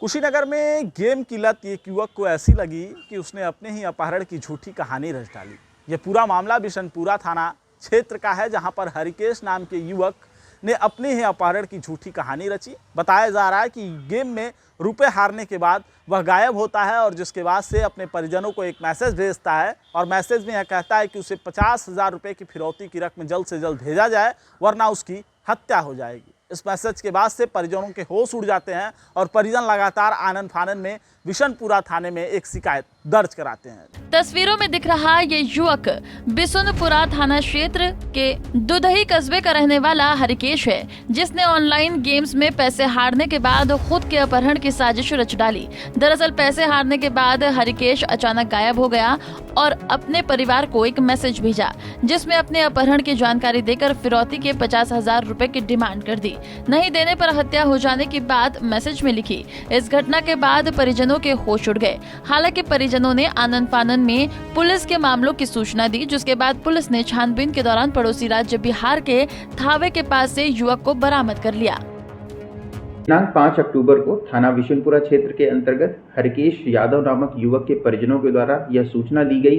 कुशीनगर में गेम की लत एक युवक को ऐसी लगी कि उसने अपने ही अपहरण की झूठी कहानी रच डाली। यह पूरा मामला बिशनपुरा थाना क्षेत्र का है, जहां पर हरिकेश नाम के युवक ने अपने ही अपहरण की झूठी कहानी रची। बताया जा रहा है कि गेम में रुपए हारने के बाद वह गायब होता है और जिसके बाद से अपने परिजनों को एक मैसेज भेजता है और मैसेज में यह कहता है कि उसे 50,000 रुपये की फिरौती की रकम जल्द से जल्द भेजा जाए, वरना उसकी हत्या हो जाएगी। इस मैसेज के बाद से परिजनों के होश उड़ जाते हैं और परिजन लगातार आनन फानन में बिशनपुरा थाने में एक शिकायत दर्ज कराते हैं। तस्वीरों में दिख रहा ये युवक बिशनपुरा थाना क्षेत्र के दुधही कस्बे का रहने वाला हरिकेश है, जिसने ऑनलाइन गेम्स में पैसे हारने के बाद खुद के अपहरण की साजिश रच डाली। दरअसल पैसे हारने के बाद हरिकेश अचानक गायब हो गया और अपने परिवार को एक मैसेज भेजा, जिसमें अपने अपहरण की जानकारी देकर फिरौती के 50,000 रुपए की डिमांड कर दी। नहीं देने पर हत्या हो जाने की बात मैसेज में लिखी। इस घटना के बाद परिजनों के होश उड़ गए। हालांकि परिजनों ने आनन फानन में पुलिस के मामलों की सूचना दी, जिसके बाद पुलिस ने छानबीन के दौरान पड़ोसी राज्य बिहार के थावे के पास से युवक को बरामद कर लिया। दिनांक 5 अक्टूबर को थाना बिशनपुरा क्षेत्र के अंतर्गत हरिकेश यादव नामक युवक के परिजनों के द्वारा यह सूचना दी गई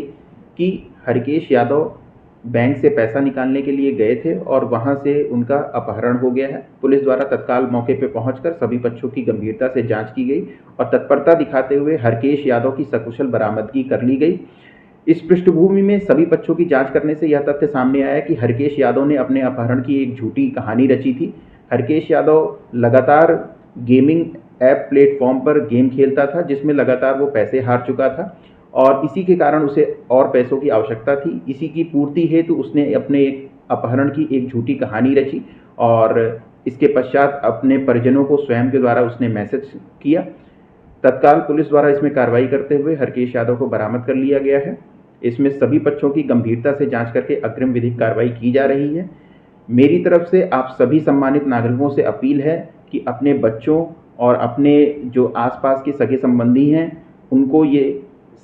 कि हरिकेश यादव बैंक से पैसा निकालने के लिए गए थे और वहां से उनका अपहरण हो गया है। पुलिस द्वारा तत्काल मौके पर पहुंचकर सभी पक्षों की गंभीरता से जांच की गई और तत्परता दिखाते हुए हरिकेश यादव की सकुशल बरामदगी कर ली गई। इस पृष्ठभूमि में सभी पक्षों की जांच करने से यह तथ्य सामने आया कि हरिकेश यादव ने अपने अपहरण की एक झूठी कहानी रची थी। हरिकेश यादव लगातार गेमिंग ऐप प्लेटफॉर्म पर गेम खेलता था, जिसमें लगातार वो पैसे हार चुका था और इसी के कारण उसे और पैसों की आवश्यकता थी। इसी की पूर्ति हेतु उसने अपने एक अपहरण की एक झूठी कहानी रची और इसके पश्चात अपने परिजनों को स्वयं के द्वारा उसने मैसेज किया। तत्काल पुलिस द्वारा इसमें कार्रवाई करते हुए हरिकेश यादव को बरामद कर लिया गया है। इसमें सभी पक्षों की गंभीरता से जांच करके अग्रिम विधिक कार्रवाई की जा रही है। मेरी तरफ से आप सभी सम्मानित नागरिकों से अपील है कि अपने बच्चों और अपने जो आसपास के सगे संबंधी हैं उनको ये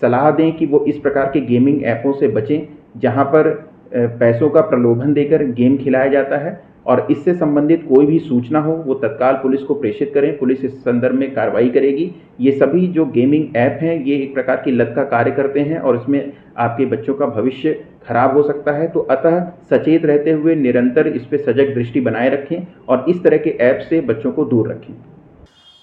सलाह दें कि वो इस प्रकार के गेमिंग ऐपों से बचें, जहां पर पैसों का प्रलोभन देकर गेम खिलाया जाता है और इससे संबंधित कोई भी सूचना हो वो तत्काल पुलिस को प्रेषित करें। पुलिस इस संदर्भ में कार्रवाई करेगी। ये सभी जो गेमिंग ऐप हैं ये एक प्रकार की लत का कार्य करते हैं और इसमें आपके बच्चों का भविष्य खराब हो सकता है। तो अतः सचेत रहते हुए निरंतर इस पर सजग दृष्टि बनाए रखें और इस तरह के ऐप से बच्चों को दूर रखें।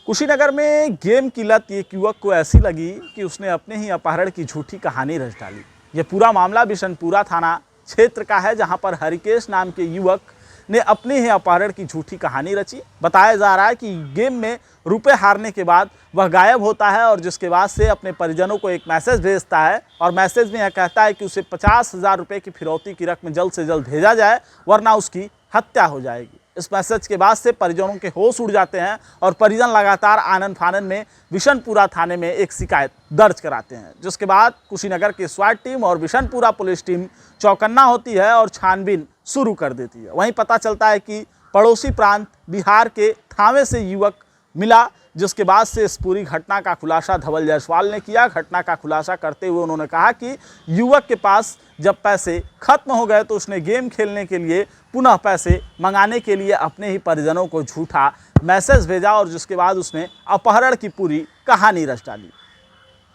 कुशीनगर में गेम की लत एक युवक को ऐसी लगी कि उसने अपने ही अपहरण की झूठी कहानी रच डाली। यह पूरा मामला बिशनपुरा थाना क्षेत्र का है, जहां पर हरिकेश नाम के युवक ने अपने ही अपहरण की झूठी कहानी रची। बताया जा रहा है कि गेम में रुपए हारने के बाद वह गायब होता है और जिसके बाद से अपने परिजनों को एक मैसेज भेजता है और मैसेज में यह कहता है कि उसे 50,000 रुपये की फिरौती की रकम जल्द से जल्द भेजा जाए, वरना उसकी हत्या हो जाएगी। इस मैसेज के बाद से परिजनों के होश उड़ जाते हैं और परिजन लगातार आनन फानन में बिशनपुरा थाने में एक शिकायत दर्ज कराते हैं, जिसके बाद कुशीनगर की स्वाट टीम और बिशनपुरा पुलिस टीम चौकन्ना होती है और छानबीन शुरू कर देती है। वहीं पता चलता है कि पड़ोसी प्रांत बिहार के थावे से युवक मिला, जिसके बाद से इस पूरी घटना का खुलासा धवल जायसवाल ने किया। घटना का खुलासा करते हुए उन्होंने कहा कि युवक के पास जब पैसे खत्म हो गए तो उसने गेम खेलने के लिए पुनः पैसे मंगाने के लिए अपने ही परिजनों को झूठा मैसेज भेजा और जिसके बाद उसने अपहरण की पूरी कहानी रच डाली।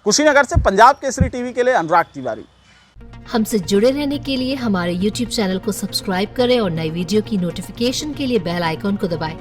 कुशीनगर से पंजाब केसरी टीवी के लिए अनुराग तिवारी। हमसे जुड़े रहने के लिए हमारे YouTube चैनल को सब्सक्राइब करें और नई वीडियो की नोटिफिकेशन के लिए बेल आइकॉन को दबाएं।